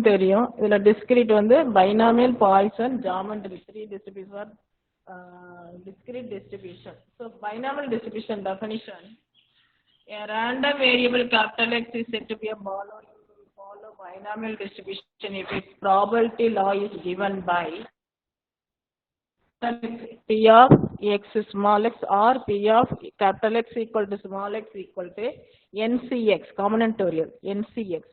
தெரியும். இதுல discrete வந்து binomial, Poisson, geometry, three distributions are discrete distribution. So binomial distribution definition: a random variable capital X is said to be a follow binomial distribution if its probability law is given by P of X small x or P of capital X equal to small x equal to NCX, combinatorial NCX.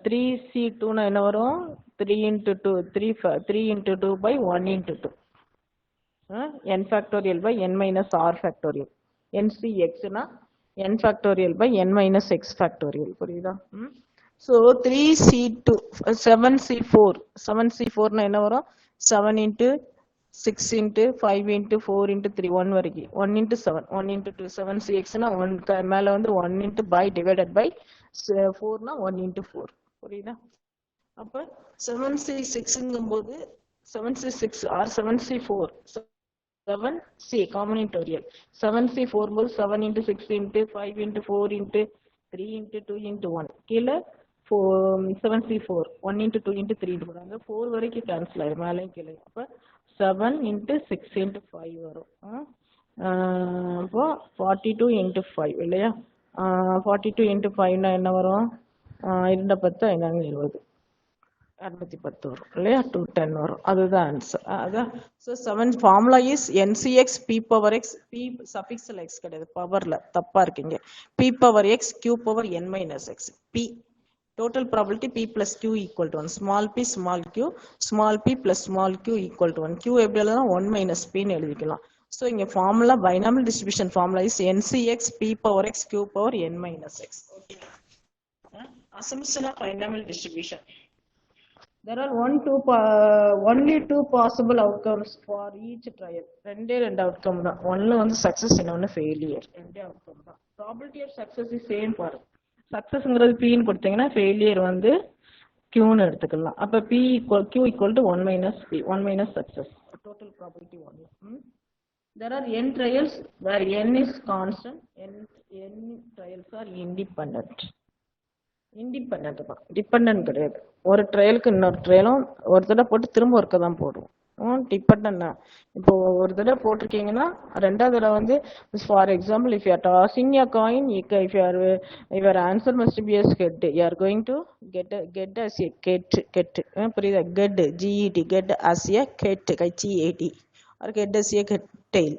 3C2 na என்ன வரும்? 3 into 2, 3 into 2 by 1 into 2. N factorial by n minus r factorial. NCX na n factorial by n minus x factorial. புரியுதா? So 3C2, 7C4. 7C4 na என்ன வரும்? 7 into 6 into 5 into 4 into 3, 1 வரைக்கும் 1 into 7, 1 into 2, 7CX na 1 மேல வந்து 1 into by divided by 4 na 1 into 4. புரியுதா? அப்ப 7C6ங்கும்போது 7C6 or 7C4, 7C combinatorial, 7C4 போது 7 into 6 into 5 into 4 into 3 into 2 into 1 கீழே 7C4 1 into 2 into 3 into 4 4 வரைக்கும் கேன்சல் ஆயிடும் மேலேயும் கீழே. அப்ப 7 into 6 into 5 வரும். அப்போ 42 into 5 இல்லையா? 42 into 5 னா என்ன வரும்? 2 10 5 20 210 வரும் இல்லையா? 210 வரும். அதுதான் ஆன்சர். அதான். So 7 formula is NCX P power X, P சஃபிக்ஸில் X கிடையாது, பவரில் தப்பா இருக்கீங்க. P power X Q power n minus X. P total probability P plus Q equal to 1. Small p small p plus small q equal to 1. Q எப்படி எழுதலாம்? 1 minus p ன்னு எழுதிக்கலாம். So இங்கே formula binomial distribution formula is NCX P power X Q power n minus X. Okay. Assumption of binomial distribution. There are only two possible outcomes for each trial. ரெண்டு outcome தான். ஒன்ல வந்து success, இன்னொன்னு failure. ரெண்டே outcome தான். Probability of success is same பாரு. சக்சஸ்ங்கிறது Pன்னு கொடுத்தீங்கன்னா failure வந்து Qன்னு எடுத்துக்கலாம். அப்ப Q equal to 1 minus P, 1 minus success. Total probability 1. There are n trials where n is constant, n trials are independent. Independent தான், dependent கிடையாது. ஒரு ட்ரையலுக்கு இன்னொரு ட்ரையலும் ஒரு தடவை போட்டு திரும்ப ஒருக்க தான் போடுவோம். டிபெண்டன்ட் தான். இப்போ ஒரு தடவை போட்டிருக்கீங்கன்னா ரெண்டாவது தடவை வந்து for example if you R tossing a coin, if your answer must be as head, you are going to get as a get. புரியுதா? get get as a get HEAD or get as a tail.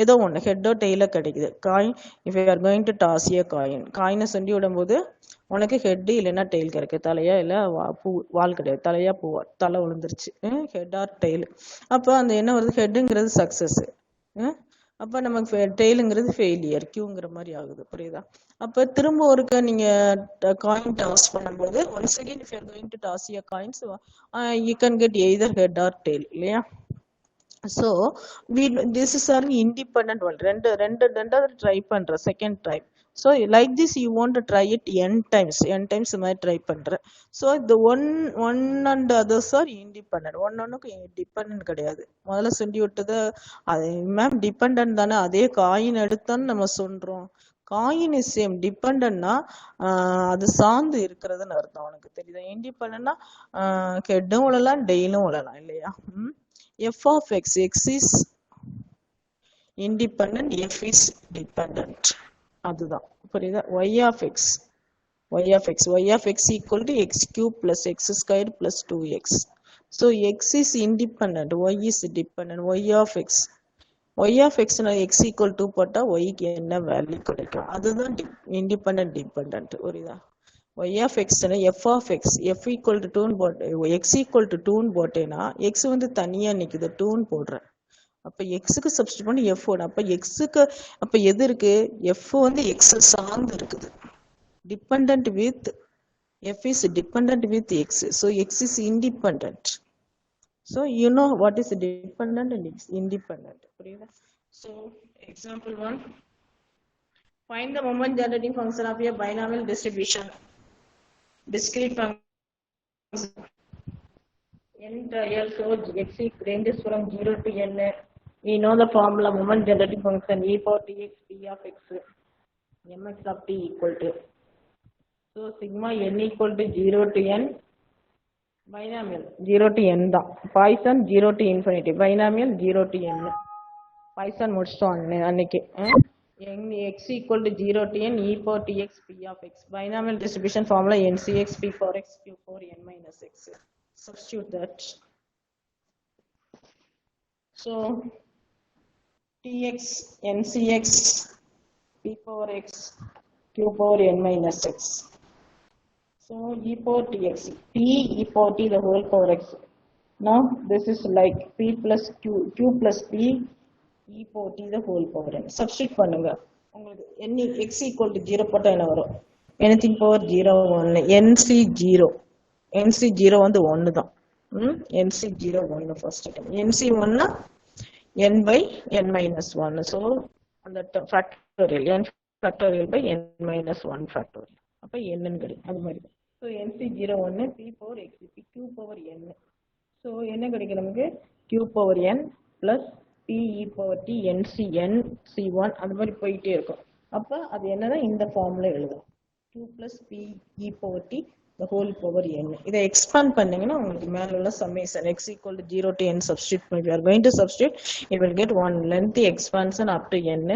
ஏதோ ஒன்று ஹெட்டோ டெய்லோ கிடைக்குது. Coin if you are going to toss a காயினை சொல்லி விடும்போது உனக்கு ஹெட்டு இல்லைன்னா டெய்ல் கிடைக்கும். தலையா இல்லை வால் கிடையாது, தலையா பூவா, தலை விழுந்துருச்சு, ஹெட் ஆர் டெய்ல். அப்போ அந்த என்ன வருது? ஹெட்டுங்கிறது சக்ஸஸ், அப்போ நமக்கு டெய்லுங்கிறது ஃபெயிலியர், கியூங்கிற மாதிரி ஆகுது. புரியுதா? அப்போ திரும்ப ஒருக்க நீங்கள் காயின் டாஸ் பண்ணும்போது once again if you are going to toss a coins you can get either head or tail இல்லையா? So this is an independent one. ரெண்டாவது ட்ரை பண்ற second time. So like this you want to try it n times மாதிரி try பண்ற. So the one and others are independent. ஒன்னுக்கு dependent கிடையாது. முதல்ல சொல்லி விட்டது அது மேம் டிபெண்டன்ட் தானே, அதே காயின் எடுத்தான்னு நம்ம சொல்றோம். Coin is same. டிபெண்டன்ட்னா அது சார்ந்து இருக்கிறதுன்னு அர்த்தம். உனக்கு தெரியுதா? இண்டிபெண்டன்ட்னா ஹெட்டும் விழலாம் டெய்லும் விழலாம் இல்லையா? F of x, x is independent, f is dependent. அதுதான். புரியுதா? y of x equal to x cube plus x squared plus 2x. So x is independent, y is dependent. y of x na x equal to போட்டா y க்கு என்ன value கிடைக்கும்? அதுதான் independent dependent. புரியுதா? y of x f of x f equal to 2 போட்டு x equal to 2 போட்டேன்னா x வந்து தனியா நிக்குது, 2 போடுறேன். அப்ப x-க்கு சப்ஸ்டிட் பண்ணி f போடும். அப்ப x-க்கு அப்ப எது இருக்கு? f வந்து x சார்ந்து இருக்குது. dependent with f is dependent with x. So x is independent. So you know what is dependent and independent. புரியுதா? So example 1, find the moment generating function of a binomial distribution. Discrete function n trial, so x ranges from 0 to n. We know the formula moment generating function e power tx p of x mx of t equal to. So So sigma n equal to 0 to n, binomial 0 to n தான். Poisson 0 to infinity, binomial 0 to n. Poisson முடிச்சிட்டோம் அன்னைக்கு. x equal to 0 to n e power tx p of x. Binomial distribution formula ncx p for x q for n minus x. Substitute that. So tx ncx p power x q power n minus x. So e power tx p e power t the whole power x. Now this is like p plus q plus p e power t the whole power n. Substitute பண்ணுங்க. உங்களுக்கு n x equal to 0 போட்டா என்ன வரும்? anything power 0 1 nc 0 nc 0 வந்து 1 தான். nc 0 1 first term. nc 1 னா n by n minus 1. So அந்த factorial n factorial by n minus 1 factorial. அப்ப n ன்னு கிடைக்கும். அது மாதிரி தான். So nc 0 1 p power x q power n. So என்ன கிடைக்கும் நமக்கு? q power n plus p e power t nc n c1 அந்த மாதிரி போயிட்டே இருக்கும். அப்ப அது என்னன்னா இந்த ஃபார்முலா எழுதலாம். q plus p e power t the whole power n. இதை expand பண்ணீங்கன்னா உங்களுக்கு மேல உள்ள summation x equal to 0 to n substitute. If you are going to substitute, you will get one lengthy expansion up to n.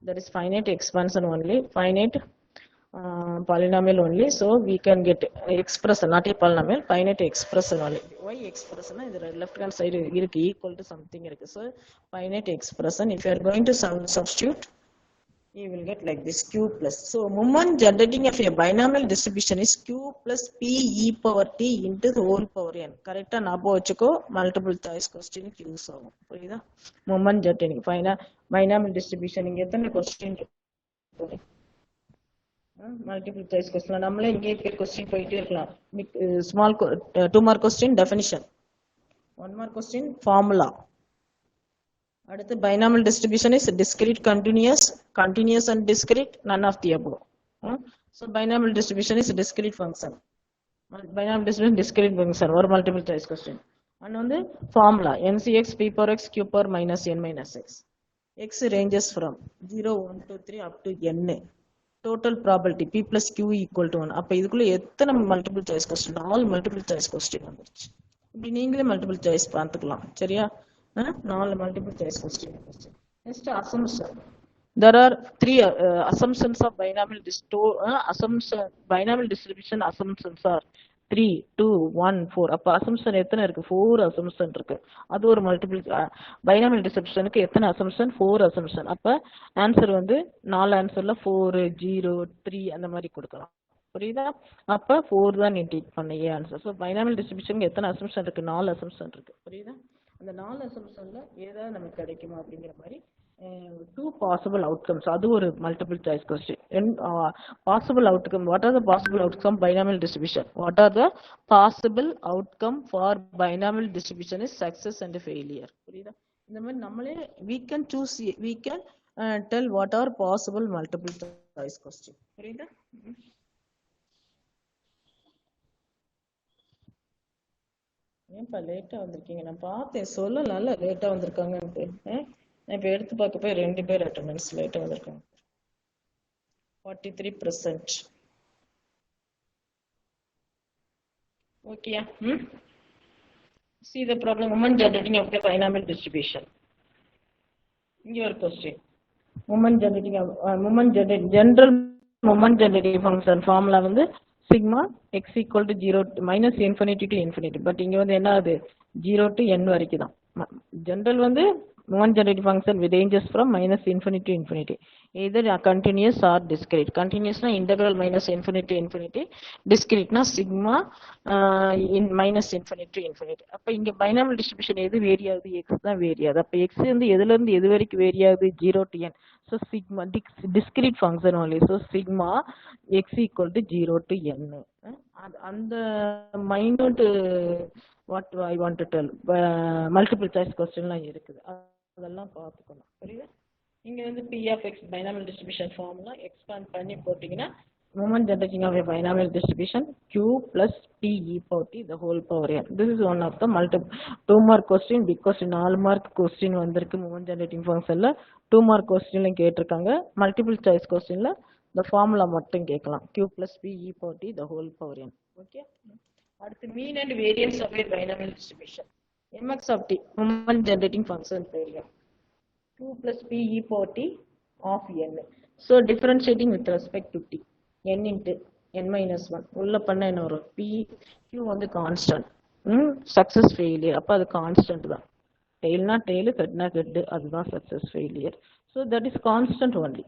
That is finite expansion only, finite polynomial only. So we can get expression, not a polynomial, finite expression only. Why expression? The left hand side is equal to something. So finite expression. If you are going to substitute, you will get like this q plus. So moment generating of a binomial distribution is q plus p e power t into the whole power n. Correct? Nabo vachiko multiple choice question use ஆகும். புரியுதா? moment generating binomial distribution இங்க எத்தனை question இருக்கு? Multiple choice question. நம்மளே இங்கே question போயிட்டே இருக்கலாம். Small 2 mark question definition, 1 mark question formula. அடுத்து binomial distribution is discrete, continuous and discrete, none of the above. So binomial distribution is discrete function. Binomial distribution discrete function or multiple choice question. And on the formula ncx p power x q power minus n minus x. X ranges from 0 1 2 3 up to n. Total probability p plus q equal to 1. அப்ப இதுக்குள்ள எத்தனை multiple choice question? All multiple choice question வந்துருச்சு. இப்படி நீங்களே multiple choice பார்த்துக்கலாம். சரியா? 4 multiple choice question. Next assumption. There are 3 assumptions of binomial distribution. Assumptions are 3 2 1 4. அப்ப assumption எத்தனை இருக்கு? 4 assumption இருக்கு. அது ஒரு மல்டிபிள் binomial distributionக்கு எத்தனை assumption? 4 assumption. அப்ப ஆன்சர் வந்து 4 ஆன்சர்ல 4 0 3 அந்த மாதிரி கொடுக்கலாம். புரியுதா? அப்ப 4 தான் நீ டேக் பண்ண ஏ ஆன்சர். ஸோ binomial distributionக்கு எத்தனை assumption இருக்கு? 4 assumption இருக்கு. புரியுதா? அந்த 4 assumptionல ஏதாவது நமக்கு கிடைக்குமா அப்படிங்கிற மாதிரி 2 possible outcomes. அது ஒரு multiple choice question. Possible outcome. What are the possible outcome binomial distribution? What are the possible outcome for binomial distribution is success and failure. புரியுதா? இந்த மாதிரி நம்மளே we can choose, we can tell what are possible multiple choice question. புரியுதா? ஏன்பா லேட்டா வந்திருக்கீங்க? நான் பார்த்தேன், சொல்லலாம்ல லேட்டா வந்திருக்காங்கன்ட்டு. இப்ப எடுத்து பார்க்க போய் 2 பேர் அட்டெண்டன்ஸ் லேட்டா வந்திருக்காங்க. 43%. Okay. See the problem. Moment generating of the binomial distribution. Your question. Moment generating general moment generating function formula வந்து sigma x equal to 0 minus infinity to infinity. But இங்க வந்து என்ன ஆகுது? 0 to n வரைக்கும் தான். General வந்து moment generating function ranges from minus infinity to infinity. Either continuous or discrete. Continuous na integral minus infinity to infinity. Discrete na sigma in minus infinity to infinity. அப்ப இங்க binomial distribution எது vary ஆகுது? x தான் vary ஆகுது. அப்ப x வந்து எதுல இருந்து எது வரைக்கும் vary ஆகுது? 0 to n. So sigma discrete function only. So sigma x equal to 0 to n. அந்த minute what I want to tell multiple choice questionலாம் இருக்குது. அதெல்லாம் பார்த்துக்கணும். புரியுதா? இங்க வந்து p of x binomial distribution formula expand பண்ணி போட்டீங்கன்னா moment generating of a binomial distribution q plus p e power t the whole power n. This is one of the multiple 2 mark question. Big question 4 mark question வந்திருக்கு moment generating functionல. 2 mark questionல கேட்டிருக்காங்க. Multiple choice questionல இந்த formula மட்டும் கேட்கலாம். q plus p e power t the whole power n. Okay. அடுத்து mean and variance of a binomial distribution. mx of t moment generating function தெரியும். q plus p e power t of n. So differentiating with respect to t. n into n minus 1. உள்ள பண்ண என்ன வரும்? p q வந்து constant. Success failure. அப்ப அது constant தான். டெய்ல்னா tail, ஹெட்னா head, அதுதான் success failure. So that is constant only.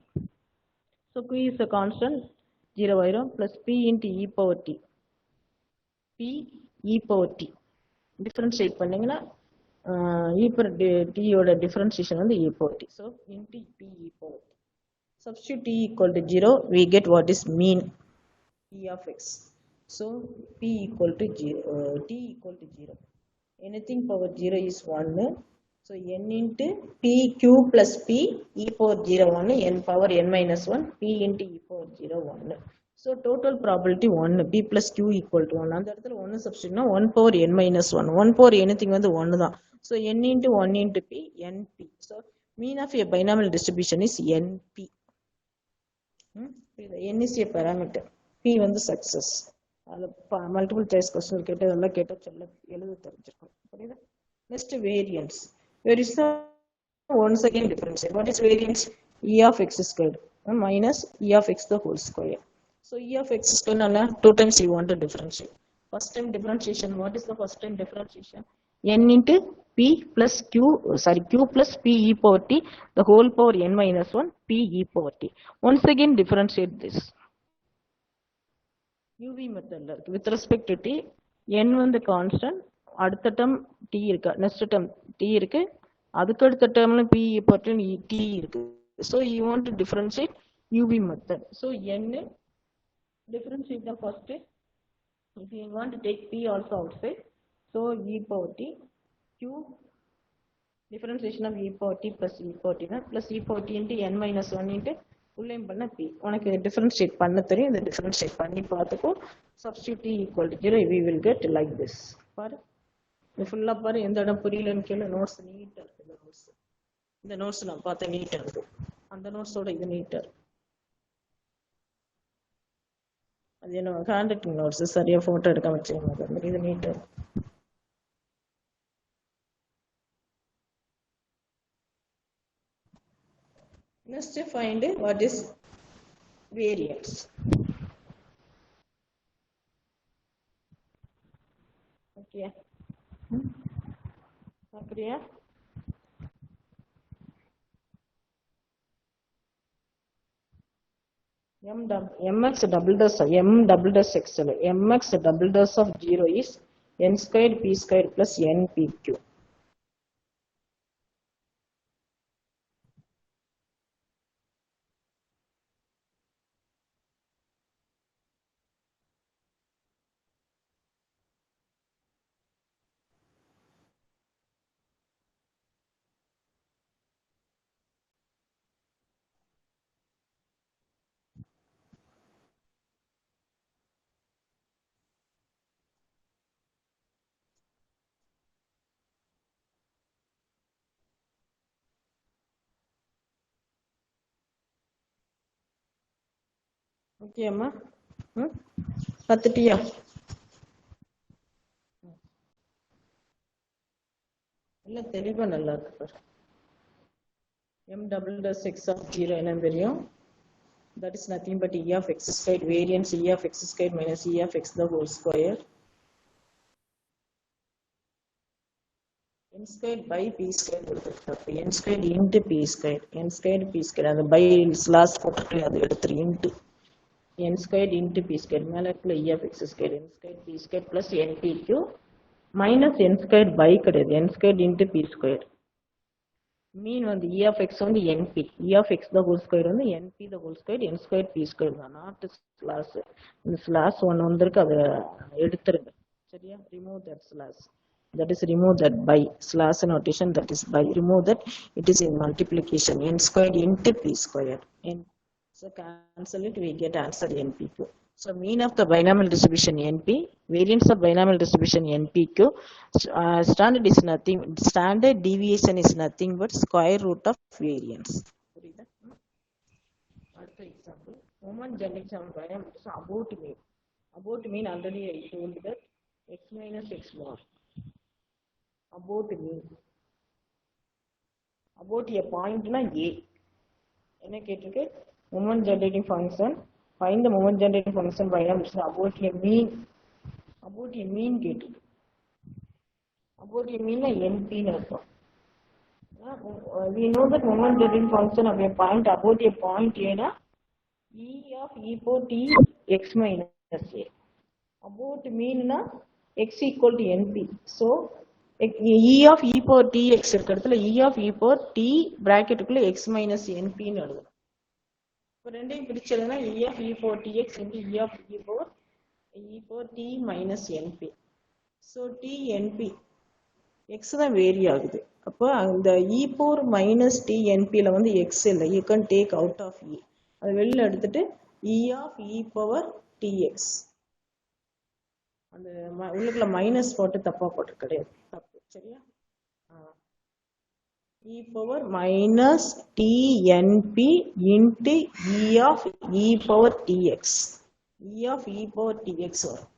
So q is a constant, 0 ஆயிரும், plus p into e power t. p e power t. Differentiate பண்ணீங்கன்னா e power t யோட differentiation வந்து e power t. So into p e power t. Substitute t equal to 0, we get what is mean p of x. So p equal to 0, t equal to 0. Anything power 0 is 1. So n into p q plus p e power 0 1, n power n minus 1, p into e power 0 1. So total probability 1, p plus q equal to 1. அந்த இடத்துல 1 substitute 1 power n minus 1. 1 power anything வந்து 1 தான். So n into 1 into p, np. So mean of a binomial distribution is np. n is a parameter. p வந்து success. அது multiple choice question கேட்டு அதெல்லாம் கேட்ட சொல்ல எழுத தெரிஞ்சிருக்கும். புரியுதா? Next variance. Where is the once again differentiate? What is variance? E of x squared minus e of x the whole square. So e of x squared nalla 2 times you want to differentiate. First time differentiation. What is the first time differentiation? N into p plus q, q plus p e power t the whole power n minus 1 p e power t. Once again differentiate this. uv method with respect to t, n வந்து constant, அடுத்த term t இருக்கு, next term t இருக்கு, அதுக்கு அடுத்த டேர்ம்ல p Burton t இருக்கு. So you want to differentiate uv method. So n differentiate the first. If you want to take p also outside, so e power t q differentiation of e power t plus e power t plus e power t into n minus 1 into உள்ளேயும் பண்ண p. உனக்கு differentiate பண்ண தெரியும், இந்த differentiate பண்ணி பார்த்துக்கோ. Substitute t equal to 0, we will get like this. பாரு, ஃபுல்லா பாரு, எந்த இடம் புரியலன்னு கேளு. நோட்ஸ் நீட்டா இருக்கு. இந்த நோட்ஸ் நான் பார்த்தேன், நீட்டா இருக்கு. அந்த நோட்ஸோட இது நீட்டா இருக்கு. அது என்ன ஹேண்ட் ரைட்டிங் நோட்ஸ், சரியா போட்டோ எடுக்க வச்சுக்கோங்க. இது நீட்டா இருக்கு. Next find what is variance. Okay. அப்படியா? mx double dash m double dash x mx double dash of 0 is n squared p squared plus n pq. Okay அம்மா, கத்துட்டியா? இல்ல தெளிவா நல்லா இருக்கு பாரு. m double dash x of 0 என்ன தெரியும்? That is nothing but e of x squared, variance e of x squared minus e of x the whole square, n squared by p squared கொடுத்துருக்கு. n squared into p squared, n squared p squared, அந்த by slash போட்டுட்டு அது எடுத்துரு. into n squared into p squared, மேல இருக்குல e of x squared, n squared p squared plus npq minus n squared by கிடையாது, n squared into p squared. மீன் வந்து e of x வந்து np, e of x the whole square வந்து np the whole square, n squared p squared தான். Not slash. இந்த slash ஒன்று வந்திருக்கு, அதை எடுத்துருங்க. சரியா? remove that slash. That is remove that by slash notation, that is by. Remove that, it is in multiplication. n squared into p squared. So cancel it, we get answer npq. So mean of the binomial distribution np, variance of binomial distribution npq, standard is nothing, standard deviation is nothing but square root of variance. அடுத்த example. moment generating binomial is about mean. About mean already I told that x minus x bar. About mean. About a point na a. என்ன கேட்டிருக்கு moment generating function. Find the moment generating function binomial is about a mean. About a mean கேட்டிருக்கு. About a mean na np னு அர்த்தம். We know that moment generating function of a point about a point a na e of e power t x minus a. About mean na x equal to np. So e of e power t x இருக்கிறதுல e of e power t bracketக்குள்ள x minus np னு எழுதணும். இப்போ ரெண்டையும் பிரிச்சதுனா e of e power tx into e of e power t minus np. So t np x தான் vary ஆகுது. அப்போ அந்த e power minus t np ல வந்து x இல்லை, you can take out of e. அதை வெளியில் எடுத்துட்டு e of e power tx. அந்த உள்ளுக்குள்ள மைனஸ் போட்டு தப்பா போட்டு கிடையாது, தப்பு சரியா. e power minus tnp into e of e power tx. e of e power tx வரும்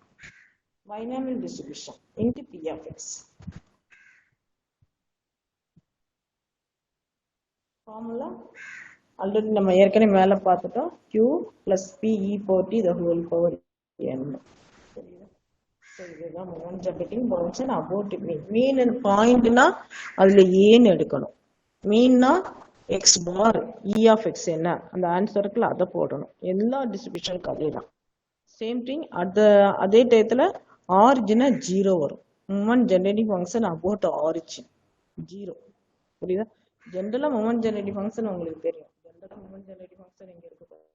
binomial distribution into p of x. Formula already நம்ம ஏற்கனவே மேலே பார்த்துட்டோம். q plus p e power t the whole power n. இதுதான் moment generating function about mean. mean பாயிண்ட்னா அதுல ஏன்னு எடுக்கணும். மீன்னா x bar e of x என்ன அந்த ஆன்சருக்குள்ள அதை போடணும். எல்லா டிஸ்ட்ரிபியூஷனுக்கு அதே தான். சேம் திங் அதே டயத்துல ஆரிஜினா 0 வரும். moment generating function about origin 0. புரியுதா? ஜென்ரலா moment generating function உங்களுக்கு தெரியும். ஜென்ரலா moment generating function எங்க இருக்கு பாருங்க.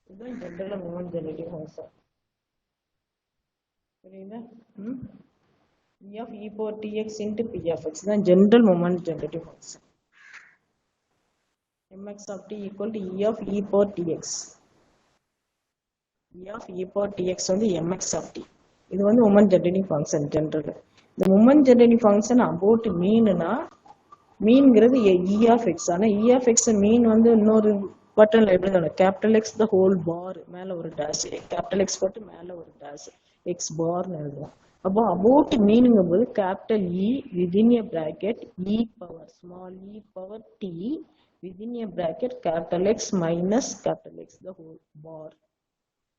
இதுதான் ஜென்ரலா moment generating function. புரியுதா? e of e power tx into p of x தான் general moment generating function. mx of t equal to e of e power tx. e of e power tx வந்து mx of t. இது வந்து moment generating function general. இந்த moment generating function about mean னா மீன்ங்கிறது e of x. ஆனா e of x மீன் வந்து இன்னொரு பட்டன்ல எப்படி எழுதணும், capital x the whole bar மேல ஒரு டேஷ், கேபிட்டல் x போட்டு மேல ஒரு டேஷ் x bar னு எழுதுவோம். அப்போ about மீனுங்கும் போது capital E within a bracket e power small e power t within a bracket capital X minus capital X the whole bar.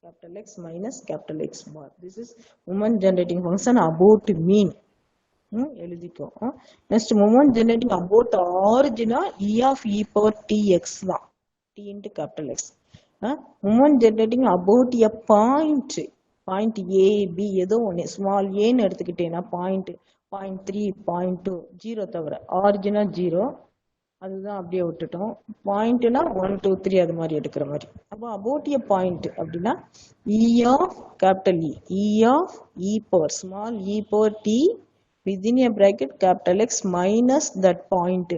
Capital X minus capital X bar. This is moment generating function about mean. எழுதிக்கோ. Next moment generating about origin e of e power tx தான், t into capital X. moment generating about a point, point a b ஏதோ ஒன்று small ஏன்னு எடுத்துக்கிட்டேன்னா point 0.3 0.2 0 தவிர ஆரிஜினா 0 அதுதான் அப்படியே விட்டுட்டோம். பாயிண்ட்னா 1 2 3 அது மாதிரி எடுக்கிற மாதிரி. அப்போ அபவுட் எ பாயிண்ட் அப்படின்னா e of capital E of e power small e power t within a bracket capital X minus that point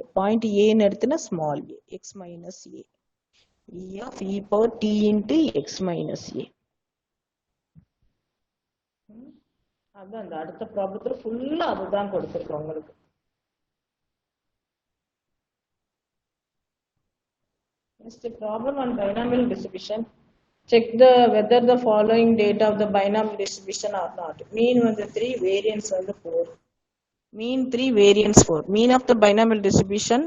a ன்னு எடுத்துனா small a x minus a e of e power t into x minus a. அதான் அந்த அடுத்த ப்ராப்ளத்துல ஃபுல்லா அதுதான் கொடுத்துருக்கோம் உங்களுக்கு. Next problem on binomial distribution. Check whether the following data of the binomial distribution or not. Mean வந்து 3, variance வந்து 4. Mean 3, variance 4. Mean of the binomial distribution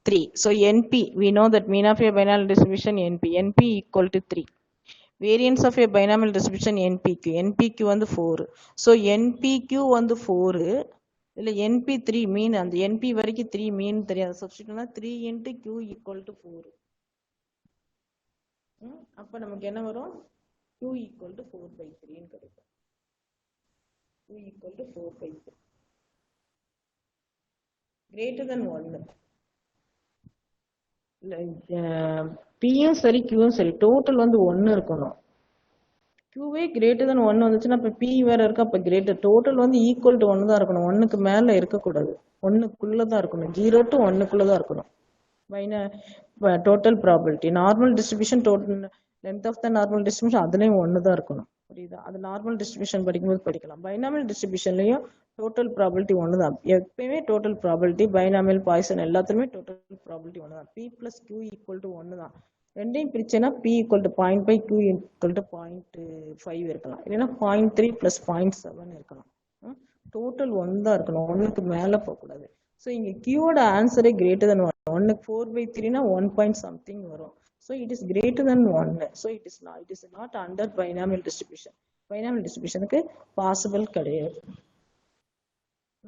3. So NP, we know that mean of a binomial distribution NP equal to 3. Variance of a binomial distribution NPQ வந்து 4. So NPQ வந்து 4. இல்லை NP3 mean அந்த NP வரைக்கும் 3 mean தெரியாது. சப்ஸ்டிட்யூட்னா 3 into Q equal to 4. அப்ப நமக்கு என்ன வரும், Q equal to 4/3 ன்னு கிடைக்கும். Q equal to 4/3 greater than 1. Pயும் சரி Qயும் சரி டோட்டல் வந்து 1 இருக்கணும். Qவே greater than 1 வந்துச்சுன்னா அப்ப P வேற இருக்கு, அப்ப greater டோட்டல் வந்து equal to 1 தான் இருக்கணும். 1க்கு மேல இருக்கக்கூடாது, 1க்குள்ளதான் இருக்கணும். 0 to 1க்குள்ளதான் இருக்கணும். Total probability normal distribution total length of the normal distribution அதுலயும் 1 தான் இருக்கணும். புரியுதா? அது நார்மல் டிஸ்ட்ரிபியூஷன் படிக்கும்போது படிக்கலாம். பைனாமியல் டிஸ்ட்ரிபியூஷன்லயும் டோட்டல் ப்ராபபிலிட்டி 1 தான். எப்பயுமே டோட்டல் ப்ராபபிலிட்டி பைனாமியல் பாய்சன் எல்லாத்துலயுமே டோட்டல் ப்ராபபிலிட்டி 1 தான். P plus Q equal to 1 தான். ரெண்டையும் பிரிச்சேன்னா p equal to 0.5 q equal to 0.5 இருக்கலாம், இல்லைன்னா 0.3 ப்ளஸ் 0.7 இருக்கலாம். டோட்டல் 1 தான் இருக்கணும், 1க்கு மேலே போகக்கூடாது. ஸோ இங்கே கியூவோட ஆன்சரே கிரேட்டர் தென் 1. 1க்கு 4/3னா 1 பாயிண்ட் சம்திங் வரும். So it is greater than 1. So it is not under binomial distribution. Binomial டிஸ்ட்ரிபியூஷனுக்கு பாசிபிள் கிடையாது.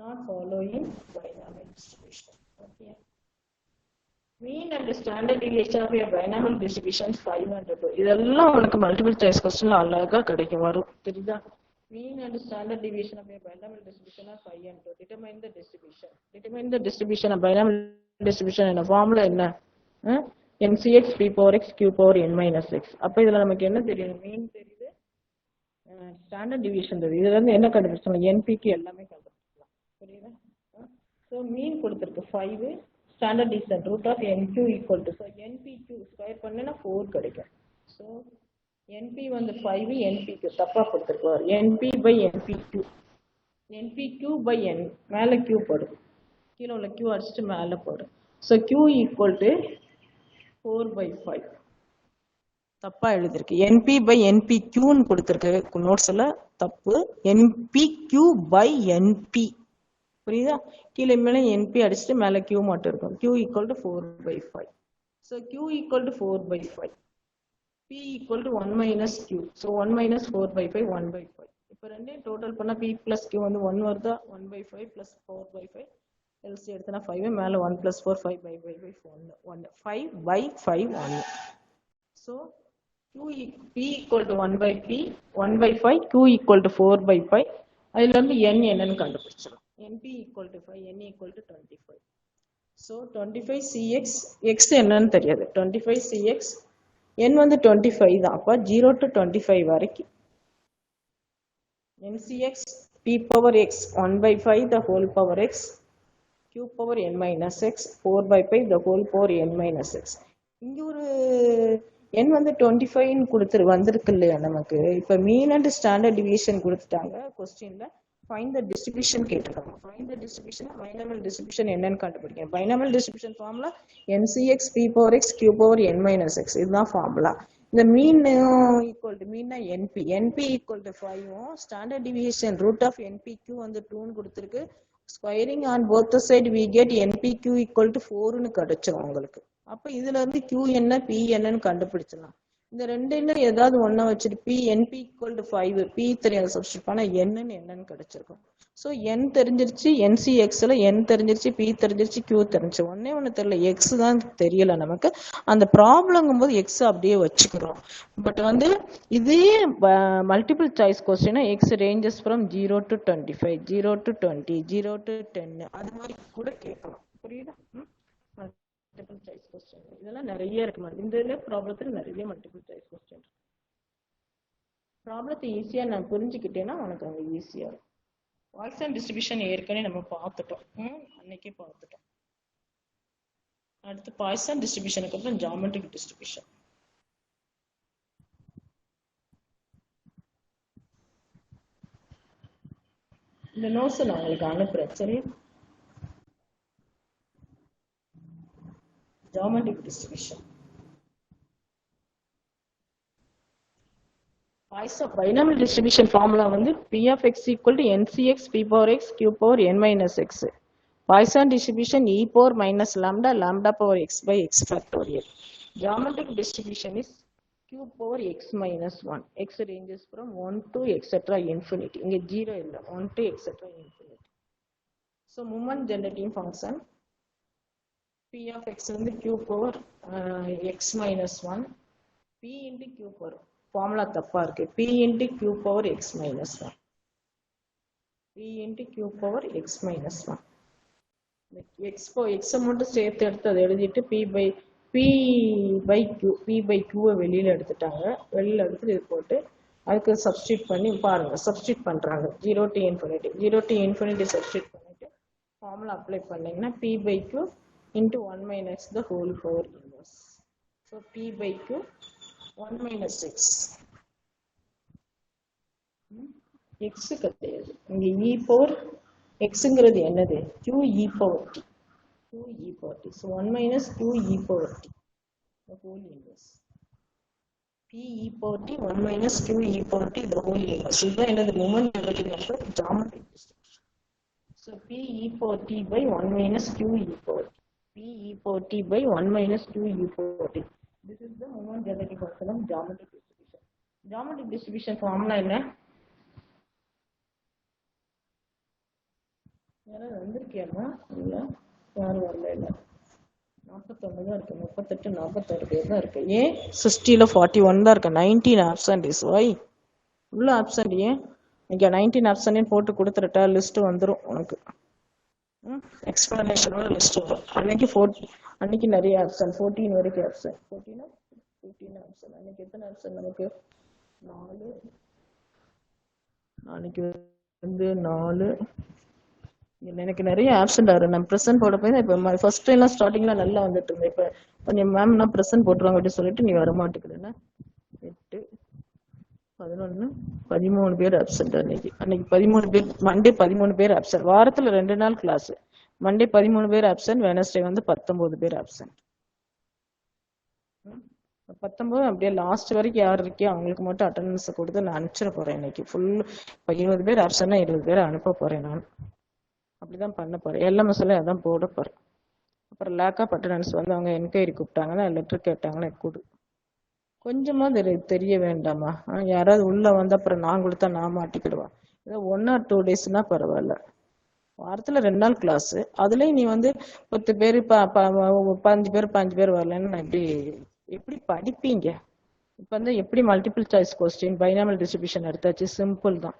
Not following binomial distribution. Okay. Mean and standard deviation of a binomial distribution 5 and 2. இதெல்லாம் உங்களுக்கு multiple choice கொஸ்டின்ல அழகா கிடைக்கும் வரும், தெரியுதா? Mean and standard deviation of a binomial distribution are 5 and 2. Determine the distribution. Determine the distribution of binomial distribution என்ன formula என்ன? NCX p power x q power n minus x. அப்ப இதுல நமக்கு என்ன தெரியும்? மீன் தெரியுது, ஸ்டாண்டர்ட் டிவியேஷன் தெரியுது. இதுல இருந்து என்ன கண்டுபிடிச்சோம்? NPக்கு எல்லாமே கண்டுபிடிச்சோம். புரியுதா? ஸோ மீன் கொடுத்துருக்கு 5, standard deviation root of NQ equal to, so NPQ square பண்ணா 4 கிடைக்கும். ஸோ NP வந்து 5, NPQ தப்பா கொடுத்துருக்காரு. NP by NPQ, NPQ by N மேலே Q போடும், கீழே உள்ள Q அடிச்சுட்டு மேலே போடும். ஸோ Q ஈக்குவல் டு 4/5 தப்பா எழுதிருக்கு. NP பை NPQன்னு கொடுத்துருக்கு நோட்ஸ்ல, தப்பு. NPQ பை NP, புரியுதா? கீழே மேலே NP அடிச்சுட்டு மேலே Q மட்டும் இருக்கும். Q equal to 4/5. So Q equal to 4/5. P equal to 1 minus Q. So 1 minus 4/5 1/5. இப்போ ரெண்டையும் டோட்டல் பண்ணால் P பிளஸ் Q வந்து 1 வருதா? 1/5 பிளஸ் 4/5 எல்சி எடுத்தனா 5, மேலே 1 plus 4 5/5 1 5/5 1. So P equal to 1/P 1/5, Q equal to 4/5. அதுல இருந்து N என்னன்னு கண்டுபிடிச்சிடும். NP equal to 5, N equal to 25. So 25CX, X என்னன்னு தெரியாது. 25CX, N வந்து 25 தான். அப்போ 0 to 25 வரைக்கும் NCX P power X 1/5 the whole power X Q power N minus X 4/5 the whole power N minus X. இங்க ஒரு N வந்து 25 கொடுத்துரு வந்திருக்கு இல்லையா நமக்கு? இப்போ மீன் அண்ட் ஸ்டாண்டர்ட் டிவியேஷன் கொடுத்துட்டாங்க கொஸ்டின்ல. ஃபைண்ட் த டிஸ்ட்ரிபியூஷன் கேட்டிருக்காங்க. Find the distribution, binomial distribution என்னன்னு கண்டுபிடிங்க. Binomial distribution formula NCX P power X Q power N minus X, இதுதான் ஃபார்முலா. இந்த மீன் ஈக்குவல் டு, மீன்னா NP, NP equal to 5, standard deviation root of NPQ வந்து 2ன்னு கொடுத்துருக்கு. Squaring on both side we get NPQ equal to 4ன்னு கிடைச்சிடும் உங்களுக்கு. அப்ப இதுல இருந்து Q என்ன P என்னன்னு கண்டுபிடிச்சிடலாம். இந்த ரெண்டுல ஏதாவது ஒன்ன வச்சுட்டு P NP equal to 5, P தெரியாது சப்ஸ்டிட் பண்ணா என்னன்னு கிடைச்சிருக்கும். ஸோ N தெரிஞ்சிருச்சு, NCXல N தெரிஞ்சிருச்சு, P தெரிஞ்சிருச்சு, Q தெரிஞ்சிச்சு. ஒண்ணு தெரியல, X தான் தெரியல நமக்கு. அந்த ப்ராப்ளம்ங்கும் போது X அப்படியே வச்சுக்கிறோம். பட் வந்து இதே மல்டிபிள் சாய்ஸ் கொஸ்டினா X ranges from 0 to 25, 0 to 20, 0 to 10 அது மாதிரி கூட கேட்கலாம். புரியுதா? மல்டிபிள் சாய்ஸ் கொஸ்டின் இதெல்லாம் நிறைய இருக்கு. இந்த ப்ராப்ளத்தில் நிறைய மல்டிபிள் சாய்ஸ் கொஸ்டின். ப்ராப்ளத்தை ஈஸியா நான் புரிஞ்சுக்கிட்டேன்னா உனக்கு அங்கே ஈஸியா இருக்கும். பாய்சன் டிஸ்ட்ரிபியூஷன் ஏற்கனவே நம்ம பார்த்துட்டோம், அன்னைக்கே பார்த்துட்டோம். அடுத்து பாய்சன் டிஸ்ட்ரிபியூஷனுக்கு அப்புறம் ஜியோமெட்ரிக் டிஸ்ட்ரிபியூஷன். இந்த நோட்ஸ் நான் உங்களுக்கு அனுப்புறேன், சரி? Geometric distribution. Binomial distribution formula வந்து P of x equal to NCX P power x Q power N minus x. Poisson distribution e power minus lambda, lambda power x by x factorial. Geometric distribution is Q power x minus 1. X ranges from 1 to etc. infinity. இங்க 0 இல்ல, 1 to etc. infinity. So moment generating function P of x வந்து Q power x minus 1 P into Q power. Formula தப்பா இருக்கு. P into Q power x minus 1. P into Q power x minus 1. x மட்டும் சேர்த்து எடுத்து அதை எழுதிட்டு P by Q வெளியில எடுத்துட்டாங்க. வெளியில எடுத்துட்டு இது போட்டு அதுக்கு சப்ஸ்டிட் பண்ணி பாருங்க, சப்ஸ்டிட் பண்றாங்க. 0 to infinity சப்ஸ்டிட் பண்ணிட்டு ஃபார்முலா அப்ளை பண்ணீங்கன்னா P by Q into 1 minus the whole power inverse. So P by Q 1 minus x. X கிடையாது, இங்க e power xங்கிறது என்னது? Q e power t. Q e power t. So 1 minus Q e power t. the whole inverse. P e power t 1 minus q e power t the whole inverse. This is the moment generating of geometric distribution. So P e power t by 1 minus q e power t. P e power t by 1 minus q e power t. This is the moment generating function of geometric distribution. Geometric distribution formula என்ன? யாராவது வந்திருக்கியாமா? இல்லை, யாரும் வரல. இல்லை, 49 தான் இருக்கு, 38 46 பேர் தான் இருக்கு. ஏன் 60ல 41 தான் இருக்கு. 19 ஆப்சன்ட் இஸ் வை இவ்வளோ ஆப்சன்ட். ஏன் இங்கே 19 ஆப்சன்ட் போட்டு கொடுத்துருட்டா லிஸ்ட் வந்துடும் உனக்கு. எக்ஸ்பிளனேஷனோட லிஸ்ட் வரும். அன்னைக்கு நிறைய ஆப்சன்ட், 14 வரைக்கும் ஆப்சன்ட். 15 ஆப்சன்ட். அன்னைக்கு எத்தனை ஆப்சன்ட் நமக்கு? 4. நாளைக்கு வந்து 4. எனக்கு நிறைய ஆப்சன்ட் ஆகும். நான் ப்ரெசென்ட் போட போய் இப்போ ஃபர்ஸ்ட் எல்லாம் ஸ்டார்டிங்லாம் நல்லா வந்துட்டு இருந்தேன். இப்போ கொஞ்சம் மேம் நான் ப்ரெசென்ட் போட்டுருவாங்க அப்படின்னு சொல்லிட்டு நீ வரமாட்டேங்குதுன்னா 8, 11, 13 பேர் ஆப்சன்ட். அன்னைக்கு 13 பேர். மண்டே 13 பேர் ஆப்சன்ட். வாரத்தில் 2 நாள் கிளாஸ். மண்டே 13 பேர் ஆப்சன்ட், வெனஸ்டே வந்து 19 பேர் ஆப்சன்ட். 19 அப்படியே லாஸ்ட் வரைக்கும் யார் இருக்கே அவங்களுக்கு மட்டும் அட்டண்டன்ஸ் கொடுத்து நான் அனுப்பிச்சிட போறேன். இன்னைக்கு ஃபுல் 20 பேர் ஆப்சன்ட்னா 20 பேர் அனுப்ப போறேன். நான் அப்படிதான் பண்ண போறேன். எல்எம்எஸ்ல அதான் போட போறேன். அப்புறம் லேக் ஆஃப் அட்டண்டன்ஸ் வந்து அவங்க என்கொயரி கூப்பிட்டாங்கன்னா லெட்டர் கேட்டாங்கன்னா கொடு. கொஞ்சமா தெரிய வேண்டாமா? யாராவது உள்ள வந்து அப்புறம் நான் கொடுத்தா நான் மாட்டிக்கிடுவேன். ஏதோ 1 or 2 டேஸ்னா பரவாயில்ல. வாரத்துல 2 நாள் கிளாஸ். அதுலயும் நீ வந்து 10 பேர் 15 பேர் வரலன்னு நான் எப்படி படிப்பீங்க? இப்ப வந்து எப்படி multiple choice question binomial distribution எடுத்தாச்சு, சிம்பிள் தான்.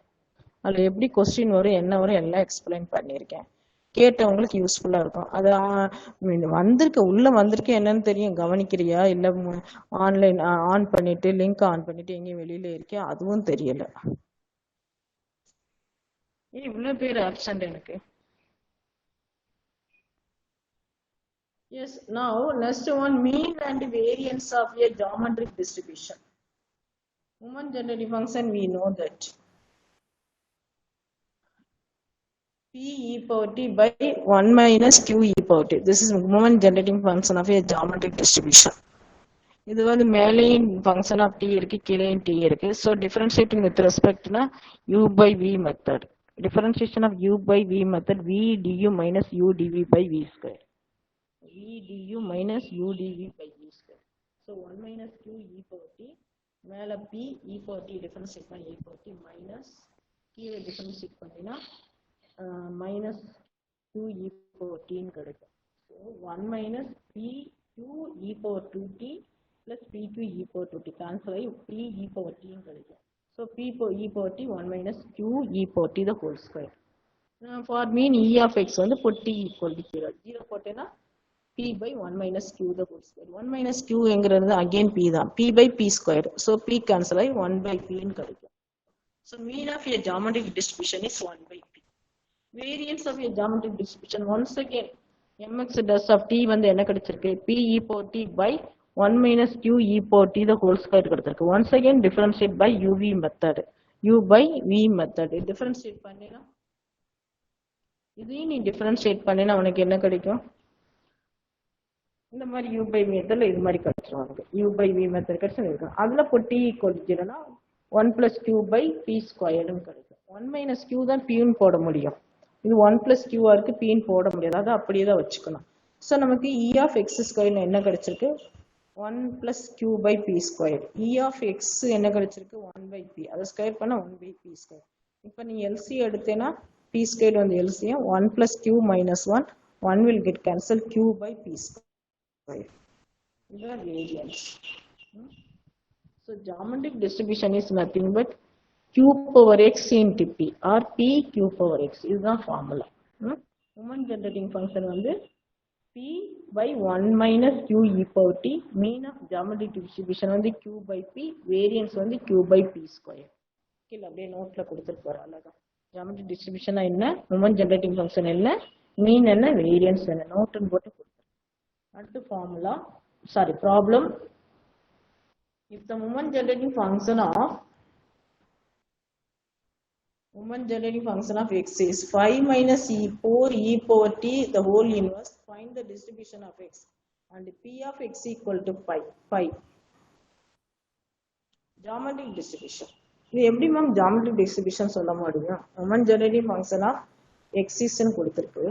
அதுல எப்படி கொஸ்டின் வரும் என்ன வரும் எல்லாம் எக்ஸ்பிளைன் பண்ணியிருக்கேன். கேட்டவங்களுக்கு யூஸ்ஃபுல்லா இருக்கும். அது உள்ள வந்திருக்க என்னன்னு தெரியும், கவனிக்கிறியா? இல்ல ஆன்லைன் ஆன் பண்ணிட்டு லிங்க் ஆன் பண்ணிட்டு எங்கேயும் வெளியில இருக்கேன் அதுவும் தெரியல. இவ்வளவு பேர் ஆப்சன்ட் எனக்கு. Yes, now next one, mean and variance of a geometric distribution. Moment generating function, we know that P e power t by 1 minus q e power t. This is moment generating function of a geometric distribution. இது வந்து மேலேயும் function of t இருக்கு, கீழேயும் t இருக்கு. So differentiating with respect to u by v method. Differentiation of u by v method, v du minus u dv by v square. V du minus u dv by v square. So 1 minus q e power t மேல p e power t differentiate பண்ணி e power t minus கீழே differentiate பண்ணினா minus q e power t ன்னு கிடைக்கும். So 1 minus p2 e power 2t plus p2 e power 2t cancel ஆகி p e power t ன்னு கிடைக்கும். So p e power t 1 minus q e power t the whole square. For mean e of x வந்து put t equal to 0. 0 போட்டேன்னா p by 1 minus q the whole square. 1 minus q என்கிறது again p தான். p by p square. So p cancel ஆகி 1 by p ன்னு கிடைக்கும். So mean of a geometric distribution is 1 by p. Variance of a geometric distribution, once again mx dash of t வந்து என்ன கிடைச்சிருக்கு? p e power t by 1 minus q e power t the whole square கிடைச்சிருக்கு. Once again differentiate by uv method. u by v method. differentiate பண்ணினா இதையும் நீ differentiate பண்ணினா உனக்கு என்ன கிடைக்கும்? இந்த மாதிரி u by v மெத்தட்ல இது மாதிரி கிடைச்சிருவாங்க. u by v மெத்தட் கிடைச்சிருக்கு. அதுல இப்போ t equal to 0னா 1 plus q by p squared ன்னு கிடைக்கும். 1 minus q தான் p ன்னு போட முடியும். இது 1 plus q இருக்கு, p ன்னு போட முடியாது. அதை அப்படியே தான் வச்சுக்கணும். ஸோ நமக்கு e of x squared என்ன கிடைச்சிருக்கு? 1 plus q by p squared. e of x என்ன கிடைச்சிருக்கு? 1 by p. அதை ஸ்கொயர் பண்ணா 1 by p squared. இப்போ நீ LC எடுத்தேன்னா p squared வந்து LCM 1 plus q minus 1, 1 will get cancelled, q by p squared. The variance. So geometric distribution is nothing but q power x into p or p q power x is the formula. Moment generating function வந்து p by 1 minus q e power t. Mean of geometric distribution வந்து q by p. Variance வந்து q by p square. கீழே அப்படியே நோட்ல கொடுத்துருப்பாரு. அழகா geometric distribution என்ன, moment generating function என்ன, mean என்ன, variance என்ன, நோட்னு போட்டு கொடுத்துருப்பாரு. அடுத்து formula, sorry problem. If the moment generating function of x is 5 minus 4 e power t the whole inverse, find the distribution of x and P of x equal to 5. Geometric distribution. இது எப்படி ma'am geometric distribution சொல்ல முடியும்? Moment generating function of எக்ஸிஸ்ன்னு கொடுத்துருக்கு.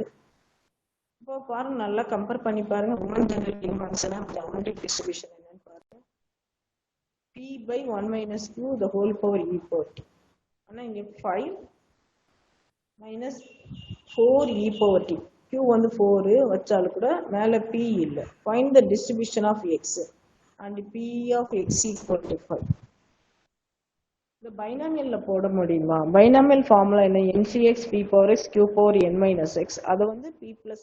இப்போ பாருங்க, நல்லா compare பண்ணி பாருங்க. Moment generating function of geometric distribution என்னன்னு பாருங்க. P by 1 minus q the whole power e power t. ஆனா இங்க 5 minus 4 e power t. q வந்து 4 வச்சாலும் கூட மேல p இல்ல. Find the distribution of x and P of x equal to 5. இந்த பைனாமியல்ல போட முடியுமா? பைனாமியல் ஃபார்முலா என்ன? NCX P power x Q power n minus x. அது வந்து P plus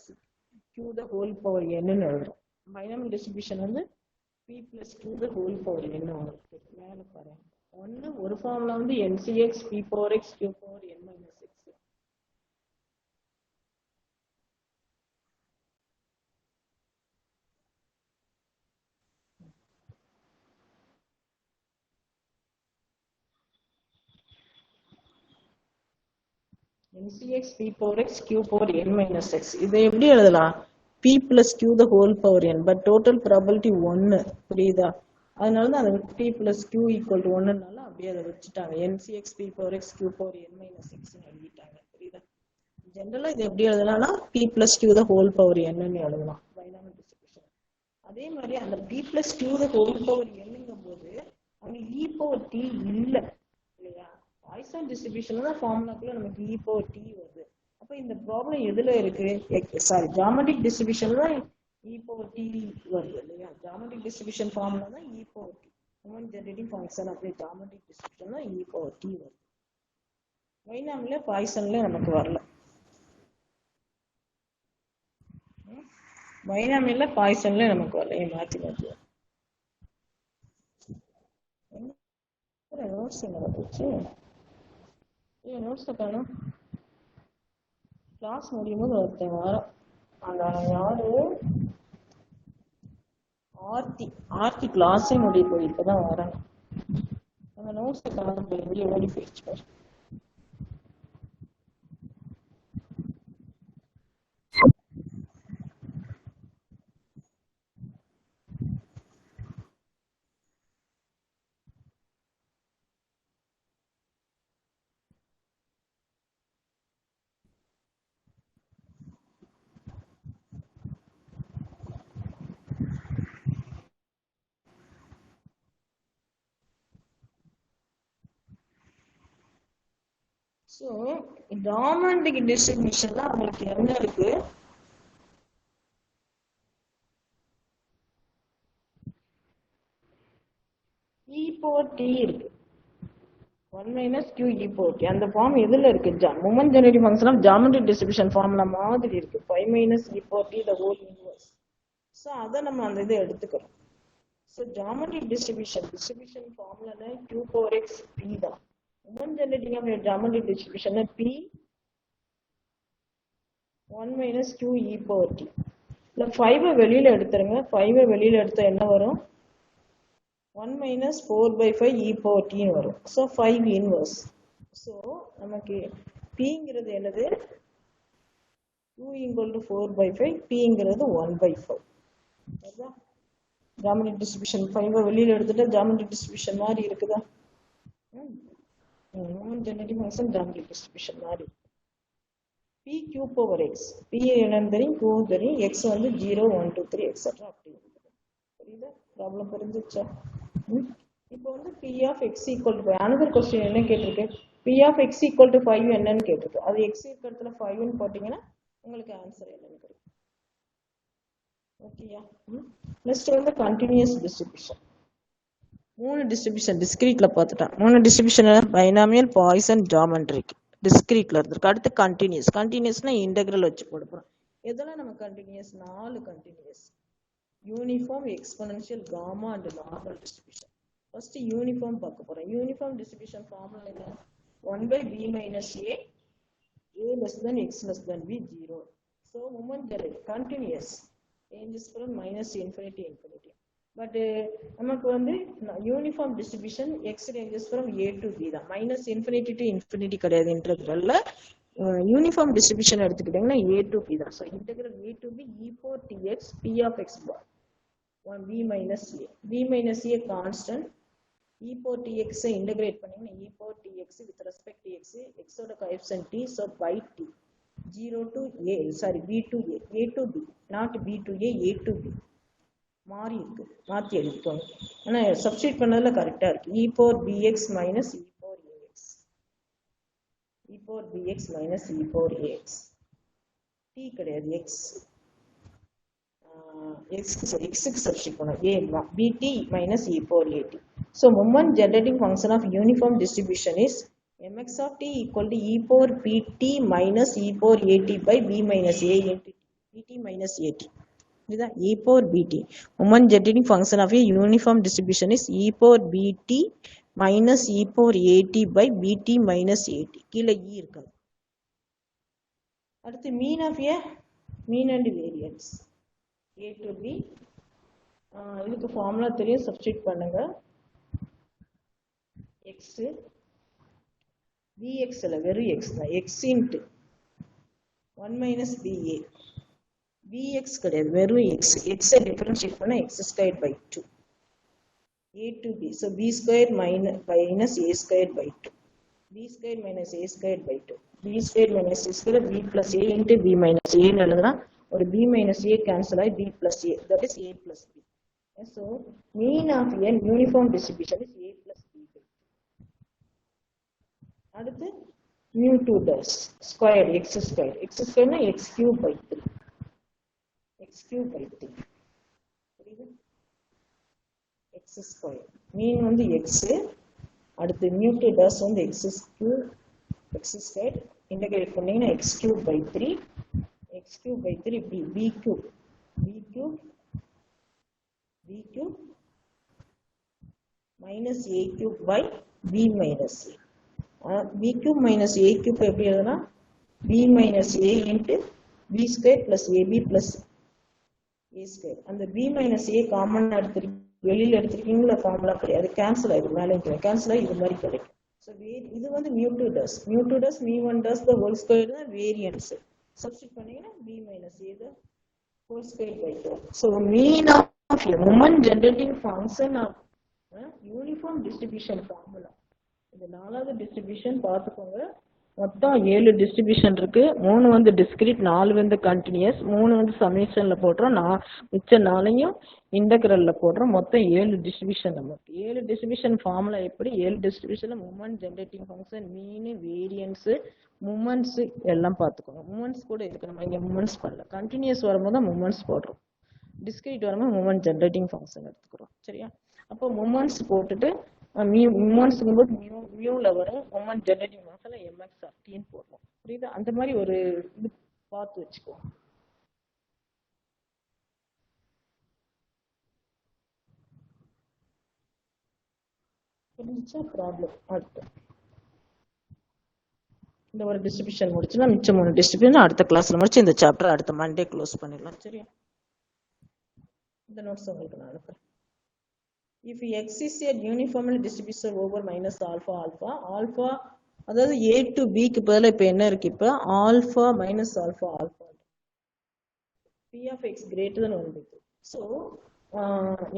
Q the whole power n ன்னு எழுதுறோம். பைனாமியல் டிஸ்ட்ரிபியூஷன் வந்து P plus Q the whole power n உங்களுக்கு மேல பாருங்க. ஒரு ஃபார்முலா வந்து NCX P power x Q power n minus x. NCX P power x Q power n minus x. இதை எப்படி எழுதலாம்? P plus Q the whole power n, but total probability 1. புரியுதா? அதனால தான் அது P plus Q equal to 1னால அப்படியே அதை வச்சுட்டாங்க. NCX P power x Q power n minus x எழுதிட்டாங்க. புரியுதா? ஜெனரலா இது எப்படி எழுதலாம்னா P plus Q the whole power n ன்னு எழுதலாம் பைனாமியல் டிஸ்ட்ரிபியூஷன். அதே மாதிரி அந்த P plus Q the whole power n-ங்கும் போது அங்க e power t இல்ல இல்லையா? பாய்சான் டிஸ்ட்ரிபியூஷன்ல தான் ஃபார்முலாக்குள்ள நமக்கு e power t வருது. அப்ப இந்த ப்ராப்ளம் எதுல இருக்கு? ஜியோமெட்ரிக் டிஸ்ட்ரிபியூஷன்ல தான் e power t வருது இல்லையா? ஜியோமெட்ரிக் டிஸ்ட்ரிபியூஷன் ஃபார்முலா தான் e power t. Moment generating function அப்படியே ஜியோமெட்ரிக் டிஸ்ட்ரிபியூஷன் தான் e power t வருது. பைனாமியல்ல பாய்சான்ல நமக்கு வரல. பைனாமியல்ல பாய்சான்ல நமக்கு வரல. மாத்தி மாத்தி நோட்ஸ் என்ன வந்துச்சு? நோட்ஸ் காணும். கிளாஸ் முடியும் போது ஒருத்தன் வரோம். அந்த யாரு ஆர்த்தி கிளாஸே முடிய போய் இப்பதான் வரேன். அந்த நோட்ஸ் காணும் வெளியே ஓடி போயிடுச்சு பாரு. ஸோ ஜியோமெட்ரிக் டிஸ்ட்ரிபியூஷன்ல உங்களுக்கு என்ன இருக்கு? e power t இருக்கு. 1 minus q e power t. அந்த ஃபார்ம் எதுல இருக்கு? Moment generating function of geometric distribution formula மாதிரி இருக்கு. 5 minus e power t the whole inverse. So அதை நம்ம அந்த இதை எடுத்துக்கிறோம். So geometric distribution formula q power x p தான். Moment generating of geometric distribution p 1 minus q e power t. இல்ல 5 வெளியில எடுத்துருங்க. 5 வெளியில எடுத்தா என்ன வரும்? 1 minus 4 by 5 e power t வரும். So 5 inverse. ஸோ நமக்கு p-ங்கிறது என்னது? 2 equal to 4 by 5. p-ங்கிறது 1 by 5. அதுதான் ஜியோமெட்ரிக் டிஸ்ட்ரிபியூஷன். 5 வெளியில எடுத்துட்டா ஜியோமெட்ரிக் டிஸ்ட்ரிபியூஷன் மாதிரி இருக்குதா? Moment generating function geometric distribution மாதிரி. p q power x. p என்னன்னு தெரியும், q தெரியும், x வந்து 0 1 2 3 எக்ஸெட்ரா அப்படி இருக்குது. புரியுதா? ப்ராப்ளம் புரிஞ்சிச்சா? இப்போ வந்து p of x equal to 5. another question என்ன கேட்டிருக்கு? p of x equal to 5 என்னன்னு கேட்டிருக்கு. அது x இடத்துல 5 ன்னு போட்டீங்கன்னா உங்களுக்கு ஆன்சர் என்னன்னு கிடைக்கும். ஓகேயா? நெக்ஸ்ட் வந்து கண்டினியூஸ் டிஸ்ட்ரிபியூஷன். 3 டிஸ்ட்ரிபியூஷன் டிஸ்கிரீட்ல பார்த்துட்டேன். 3 டிஸ்ட்ரிபியூஷன் பைனாமியல், பாய்சன், ஜியோமெட்ரிக். டிஸ்கிரீட்ல இருக்கு. அடுத்து கண்டினியூஸ்னா இன்டெகிரல் வச்சு போட போறோம். எதெல்லாம் நம்ம கண்டினியூஸ்? 4 continuous. Uniform, exponential, gamma and normal distribution. First uniform பார்க்க போறோம். யூனிஃபார்ம் டிஸ்ட்ரிபியூஷன் ஃபார்முலா என்ன? 1 by b minus a less than x less than b 0. So moment continuous ranges from minus infinity infinity. But நமக்கு வந்து uniform distribution x ranges from a to b தான். Minus infinity to infinity கிடையாது இன்டெகிரல்ல. Uniform distribution எடுத்துக்கிட்டீங்கன்னா a to b தான். So integral a to b e power tx p of x bar 1 b minus a. b minus a constant. E power tx integrate பண்ணீங்கன்னா e power tx with respect to x, x ஓட coefficient t, so by t. 0 to a, sorry, b to a to b, not b to a to b. மாறி இருக்கு, மாற்றி எடுத்துக்கோங்க. ஆனால் substitute பண்ணதில் கரெக்டாக இருக்கு. e power bx minus e power ax, e power bx minus e power ax. t கிடையாது, x க்கு சப்ஸ்டியூட் பண்ணோம். a bt minus e power at. So moment generating function of uniform distribution is mx of t equal to e power bt minus e power at by b minus a into bt minus at. இதுதான் e power bt. moment generating function of a uniform distribution is e power bt minus e power at by bt minus at. கீழே e இருக்காது. அடுத்து mean of a, mean and variance. a to b, இதுக்கு formula தெரியும், substitute பண்ணுங்க. x bx இல்ல, வெறும் x தான், x into 1 minus ba. bx கிடையாது, வெறும் x. x டிஃபரன்ஷியேட் பண்ண x squared by 2. a to b, so b squared minus a squared by 2. b squared minus a squared by 2. b squared minus a squared b plus a into b minus a ன்னு எழுதுனா ஒரு b minus a cancel ஆகி b plus a, that is a plus b. So mean of a uniform distribution is a plus b by 2. அடுத்து mu 2 dash squared x squared. x squared na x cube by 3. x cube by 3. புரியுது? x squared. mean வந்து x. அடுத்து mu 2 dash வந்து x cube, x squared. integrate பண்ணீங்கன்னா x cube by 3. x cube by 3 b cube. b cube minus a cube by b minus a. b cube minus a cube எப்படி எழுதுனா b minus a into b square plus ab plus a square. அந்த b minus a common வெளியில எடுத்துருக்கீங்களா, formula கிடையாது, cancel ஆயிடும், மேலே cancel ஆகி இது மாதிரி கிடைக்கும். ஸோ இது வந்து mu 2 dash mu 1 dash the whole square தான் வேரியன்ஸ். சப்ஸ்டிட் பண்ணீங்கன்னா b minus a the whole square by 2. So mean of a moment generating function of uniform distribution formula. இந்த நாலாவது டிஸ்ட்ரிபியூஷன் பார்த்துக்கோங்க. மொத்தம் 7 டிஸ்ட்ரிபியூஷன் இருக்கு. 3 வந்து டிஸ்கிரீட், 4 வந்து கண்டினியூஸ், 3 வந்து சமேஷன்ல போடுறோம், மிச்ச 4ஐயும் இன்டகிரல்ல போடுறோம். மொத்தம் 7 டிஸ்ட்ரிபியூஷன். நமக்கு 7 டிஸ்ட்ரிபியூஷன் ஃபார்முலா எப்படி, 7 டிஸ்ட்ரிபியூஷன்ல மூமெண்ட் ஜெனரேட்டிங் ஃபங்க்ஷன், மீன், வேரியன்ஸ், மூமெண்ட்ஸ் எல்லாம் பார்த்துக்கோங்க. மூமெண்ட்ஸ் கூட இருக்கு, நம்ம இங்க மூமெண்ட்ஸ் பண்ணல. கண்டினியூஸ் வரும்போது தான் மூமெண்ட்ஸ் போடுறோம், டிஸ்கிரீட் வரும்போது மூமெண்ட் ஜெனரேட்டிங் ஃபங்க்ஷன் எடுத்துக்கிறோம். சரியா? அப்போ மூமெண்ட்ஸ் போட்டுட்டு மூமெண்ட்ஸ்ங்கும்போது மியூல வரும், மூமெண்ட் ஜெனரேட்டிங் ஃபங்க்ஷன்ல mx of t ன்னு போடுறோம். புரியுதா? அந்த மாதிரி ஒரு இது பார்த்து வச்சுக்கோ. புரிஞ்சுச்சா ப்ராப்ளம்? அடுத்து இந்த ஒரு டிஸ்ட்ரிபியூஷன் முடிச்சுன்னா மிச்சம் 3 டிஸ்ட்ரிபியூஷன் அடுத்த கிளாஸ்ல முடிச்சு இந்த சாப்டர் அடுத்த மண்டே க்ளோஸ் பண்ணிடலாம். சரியா? இந்த நோட்ஸ் உங்களுக்கு நான் அனுப்புறேன். If x is a uniformly distributed over minus alpha alpha, அதாவது a to b க்கு பதிலா இப்ப என்ன இருக்கு, இப்ப alpha minus alpha p of x greater than 1 by 2. so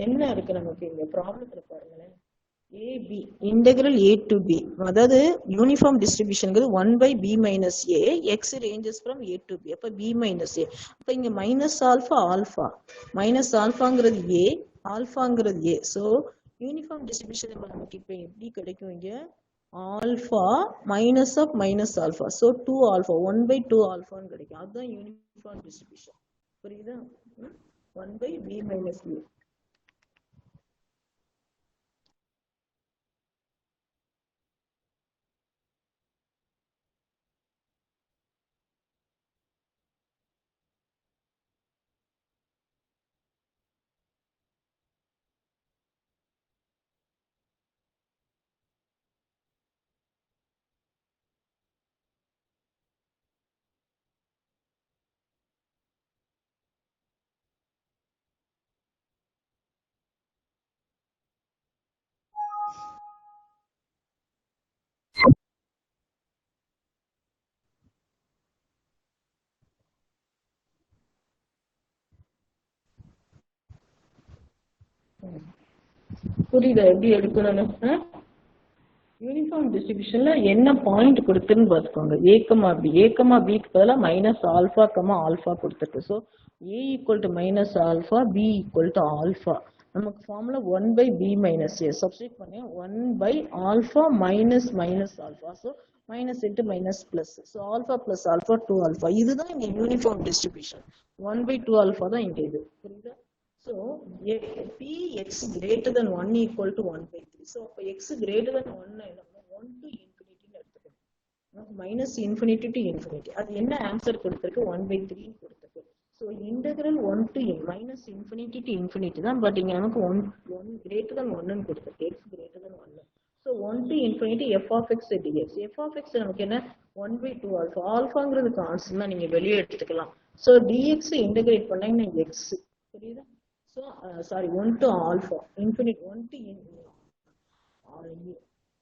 என்ன இருக்கு நமக்கு இந்த ப்ராப்ளத்துல பாருங்களேன், ab integral a to b, அதாவது uniform டிஸ்ட்ரிபியூஷன்ங்கிறது 1 by b minus a, x ranges from a to b, அப்ப b minus a. அப்ப இங்க மைனஸ் ஆல்ஃபா மைனஸ் ஆல்ஃபாங்கிறது a, ஆல்ஃபாங்கிறது a. ஸோ யூனிஃபார்ம் டிஸ்ட்ரிபியூஷன் நமக்கு இப்போ எப்படி கிடைக்கும், இங்க alpha minus of minus alpha, so 2 alpha 1 by 2 ஆல்ஃபான்னு கிடைக்கும். அதுதான் யூனிஃபார்ம் டிஸ்ட்ரிபியூஷன். புரியுதா? 1 by b minus a. புரியுதா எப்படி எடுக்கணும்னு? யூனிஃபார்ம் டிஸ்ட்ரிபியூஷன்ல என்ன பாயிண்ட் கொடுத்துன்னு பார்த்துக்கோங்க. ஏ பிக்கு பதிலாக மைனஸ் ஆல்ஃபா ஆல்ஃபா கொடுத்துருக்கு. So A equal to minus alpha, B equal to alpha. நமக்கு formula 1/b minus A substitute பண்ணி 1/ஆல்ஃபா minus minus alpha. So minus into minus plus. So alpha plus alpha 2 alpha. இதுதான் இங்கே uniform distribution. 1/2 alpha தான் இங்கே இது. புரியுதா? So, Px greater than 1 equal to 1/3. So, x greater than 1 1 to infinity minus infinity to infinity. அது என்ன answer கொடுத்திருக்கு? 1/3 கொடுத்திருக்கு. So, integral 1 to minus infinity to infinity தான். பட் இங்க நமக்கு 1 greater than 1 கொடுத்திருக்கு. x greater than 1. So, 1 to infinity f of x dx. f of x நமக்கு என்ன? 1/2 alpha. ஆல்ஃபாங்கிறது கான்ஸ்டன்ட் தான், நீங்க வெளியே எடுத்துக்கலாம். So, dx இன்டகிரேட் பண்ணீங்கன்னா x. புரியுதா? So, sorry, 1 to alpha, infinity, 1 to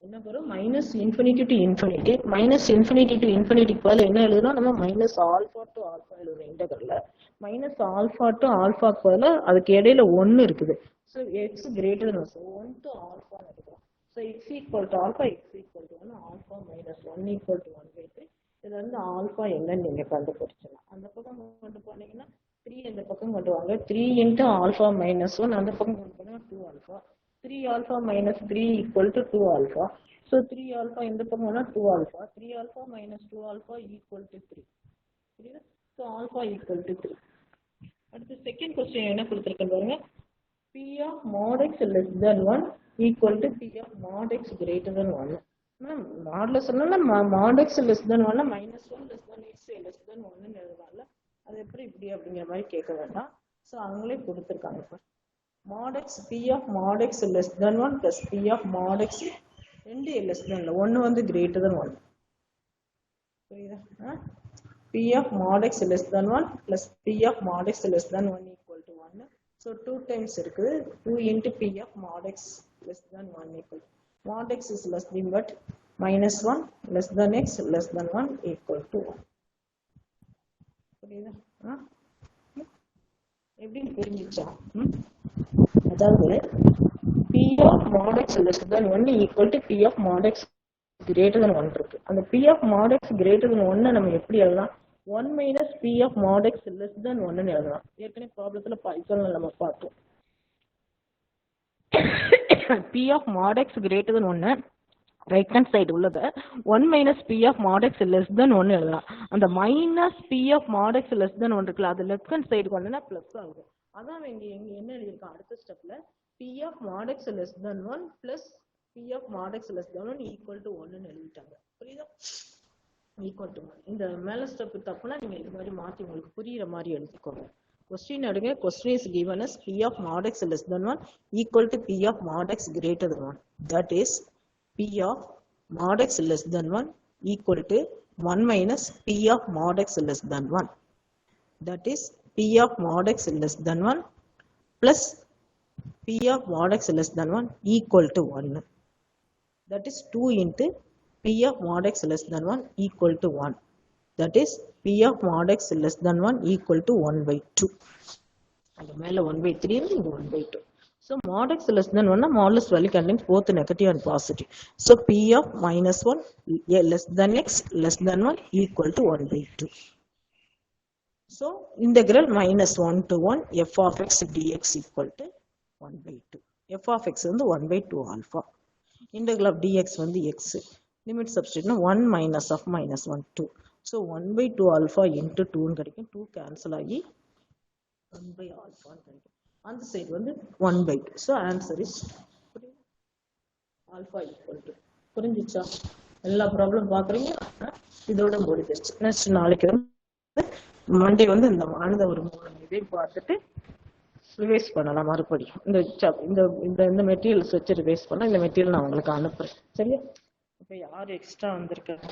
என்ன வரும்? Minus infinity to infinity. Minus infinity to இன்ஃபினிட்டிக்கு பதில் என்ன எழுதுனா நம்ம மைனஸ் ஆல்ஃபா டு ஆல்ஃபா எழுதுறோம் இன்டகரல்ல. மைனஸ் ஆல்ஃபா டு ஆல்ஃபாக்கு பதில் அதுக்கு இடையில 1 இருக்குது. So X greater than 1 to ஆல்ஃபான்னு எடுக்கிறோம். So X equal to alpha, X equal to 1, alpha minus 1 equal to 1/3. இதுல இருந்து ஆல்ஃபா என்னன்னு நீங்க கண்டுபிடிச்சலாம். அந்த பக்கம் கொண்டு போனீங்கன்னா 3 இந்த பக்கம் கொண்டு வாங்க. 3 இன்ட்டு ஆல்ஃபா மைனஸ் 1 அந்த பக்கம் கொண்டு போனா 2 alpha. 3 alpha minus 3 equal to 2 alpha. So 3 alpha இந்த பக்கம் போனா 2 alpha. 3 alpha minus 2 alpha equal to 3. புரியுதா? So alpha equal to 3. அடுத்து செகண்ட் கொஸ்டின் என்ன கொடுத்துருக்கேன் பாருங்க. P of mod x less than 1 equal to P of mod x greater than 1. மாடல சொன்னா mod x less than 1 minus 1 less than x less than 1 எழுதலாம்ல. அது எப்படி இப்படி அப்படிங்கிற மாதிரி கேட்க வேண்டாம். ஸோ அவங்களே கொடுத்துருக்காங்க. mod x, P of mod x less than 1 plus P of mod x 2 less than 1 வந்து greater than 1. புரியுதா? P of mod x less than 1 plus P of mod x less than 1 equal to 1. So 2 times இருக்குது. 2 into P of mod x less than 1 equal. Mod x is less than but minus 1 less than x less than 1 equal to 1. புரியுதா? எப்படி புரிஞ்சிச்சா? அதாவது P of mod x less than 1 equal to P of mod x greater than 1 இருக்கு. அந்த P of mod x greater than 1 நம்ம எப்படி எழுதலாம்? 1 minus P of mod x less than 1 ன்னு எழுதலாம். ஏற்கனவே ப்ராப்ளத்துல பைத்தான்ல நம்ம பார்த்தோம். P of mod x greater than 1 right hand side உள்ளத 1 minus P of mod x less than 1 எழுதலாம். அந்த minus P of mod x less than 1 இருக்குல்ல, அது லெஃப்ட் ஹேண்ட் சைடுக்கு வந்தா பிளஸ் ஆகும். அதான் இங்க என்ன எழுதிருக்கோம் அடுத்த ஸ்டெப்ல P of mod x less than 1 plus P of mod x less than 1 equal to 1 ன்னு எழுதிட்டாங்க. புரியுதா? Equal to 1. இந்த மேல ஸ்டெப் தப்புனா நீங்க இது மாதிரி மாத்தி உங்களுக்கு புரியுற மாதிரி எழுதிக்கோங்க. கொஸ்டின் எடுங்க. Question is given as P of mod x less than 1 equal to P of mod x greater than 1. That is P of mod x less than 1 equal to 1 minus P of mod x less than 1. That is P of mod x less than 1 plus P of mod x less than 1 equal to 1. That is 2 into P of mod x less than 1 equal to 1. That is P of mod x less than 1 equal to 1/2. And மேல 1/3 இங்க 1/2. So mod x less than 1 modulus value contains both negative and positive. So P of minus 1 less than x less than 1 equal to 1/2. So integral minus 1 to 1 f of x dx equal to 1/2. f of x வந்து 1/2 alpha. Integral of dx வந்து x. Limit substitute 1 minus of minus 1 2. So 1/2 alpha into 2 கிடைக்கும். 2 cancel ஆகி 1 alpha கிடைக்கும். அந்த side வந்து 1/2. So answer is alpha equal to. புரிஞ்சிச்சா? எல்லா problem பாக்குறீங்க. இதோட முடிஞ்சிருச்சு. நெக்ஸ்ட் நாளைக்கு மண்டே வந்து இந்த மானத ஒரு 3 இதையும் பார்த்துட்டு ரிவைஸ் பண்ணலாம் மறுபடியும். இந்த மெட்டீரியல்ஸ் வச்சு ரிவைஸ் பண்ணா இந்த மெட்டீரியல் நான் உங்களுக்கு அனுப்புறேன். சரியா? இப்ப யார் எக்ஸ்ட்ரா வந்திருக்காங்க?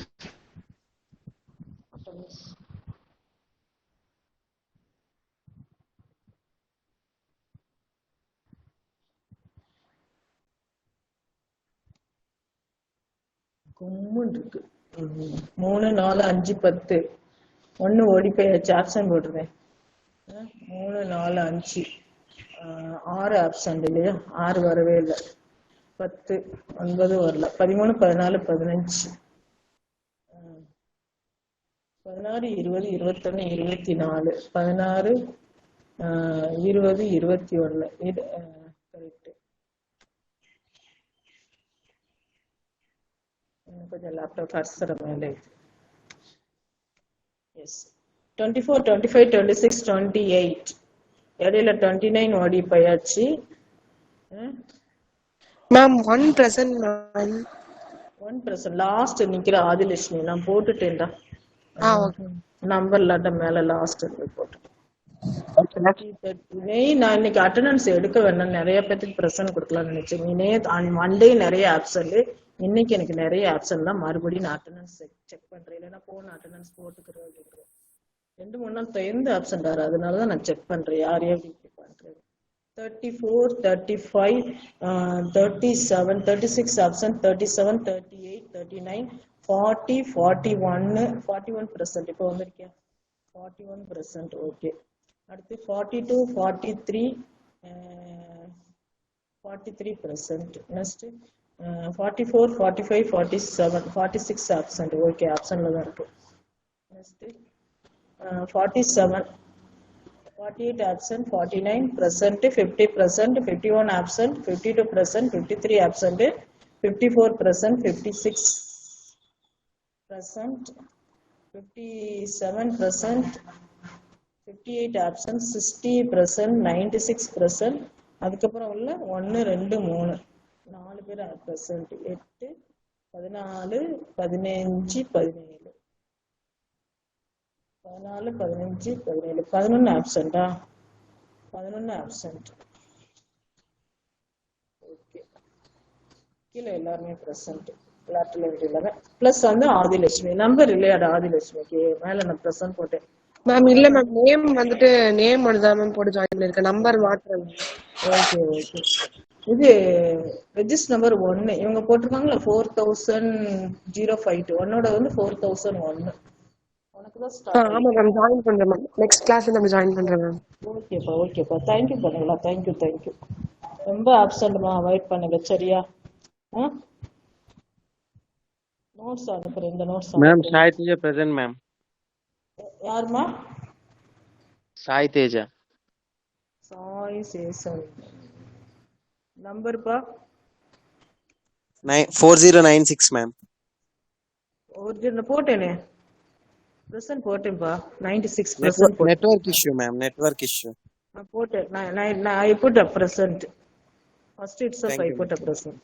கும்முன்னு இருக்கு. 3 4 5 10 1 ஓடி போய் ஆப்ஷன் போட்டுருவேன். 3 4 5 6 ஆப்சண்ட் இல்லையா? 6 வரவே இல்லை. 10 9 வரல. 13 14 15 16 20 21 24 16 20 21 இது கரெக்ட். கொஞ்சம் லேப்டாப் கர்சர் மேலே. எஸ் 24 25 26 28 இடையில 29 ஓடி போயாச்சு. மேம் 1% மேம் 1% லாஸ்ட் நிக்கிற ஆதிலட்சுமி நான் போட்டுட்டேன்டா. நம்பர் இல்லாட்ட மேல லாஸ்ட் போட்டு. நான் இன்னைக்கு அட்டெண்டன்ஸ் எடுக்க வேண்டாம், நிறைய பேருக்கு பிரசன்ட் கொடுக்கலாம்னு நினைச்சேன். மண்டே நிறைய ஆப்சன்ட், இன்னைக்கு எனக்கு நிறைய ஆப்சன்ட் தான். மறுபடியும் நான் அட்டெண்டன்ஸ் செக் பண்றேன், இல்லைன்னா போன அட்டெண்டன்ஸ் போட்டுக்கிறேன். 2-3 நாள் தொடர்ந்து ஆப்சன்ட் ஆறு, அதனாலதான் நான் செக் பண்றேன் யாரையும் இப்படி பண்றேன். 34 35 37 36 absent, 37 38 39 40 41 41%. இப்போ வந்திருக்கேன் 41%. ஓகே. அடுத்து 42 43 43%. Next 44 45 47 46 absent. ஓகே, ஆப்சன்ட்ல தான் இருக்கு. Next 47 48 absent, 49 present, 50%, 51 absent, 52%, 53 absent, 54%, 56 present, 57%, 58 absent, 60%, 96%. அதுக்கப்புறம் உள்ள 1 2 3 4 பேர் present. 8 14 15 17 14 15 17 11 ஆப்சண்டா? 11 ஆப்சண்ட். ஓகே, கீழே எல்லாருமே பிரசன்ட். பிளஸ் வந்து ஆதிலட்சுமி நம்பர் இல்லையாடா? ஆதிலட்சுமிக்கு மேல நான் பிரசன்ட் போட்டேன். மேம் இல்ல மேம், நேம் வந்துட்டு நேம் மட்டும் தான் மேம் போட்டு ஜாயின் பண்ணிருக்கேன், நம்பர் மாத்துறேன். Okay okay. இது ரெஜிஸ்டர் நம்பர் 1 இவங்க போட்டிருக்காங்களா 4005. உன்னோட வந்து 4001. ஆமா மேம், ஜாயின் பண்றேன் மேம். நெக்ஸ்ட் கிளாஸ்ல நம்ம ஜாயின் பண்றேன் மேம். ஓகேப்பா ஓகேப்பா, தேங்க்யூ பண்ணுங்களா. Thank you thank you. ரொம்ப ஆப்சண்ட்மா, அவாய்ட் பண்ணுங்க சரியா? நோட்ஸ் அனுப்புறேன், இந்த notes ma'am. Sai Teja present ma'am. யாருமா? சாய் தேஜா. சாய் சேசன். நம்பர்ப்பா 4096 மேம். ஒரிஜினல் போட்டேனே, பிரசன்ட் போட்டேன்பா. 96% network issue ma'am, network issue. நான் போட்டேன். I put a present. First itself I put a present.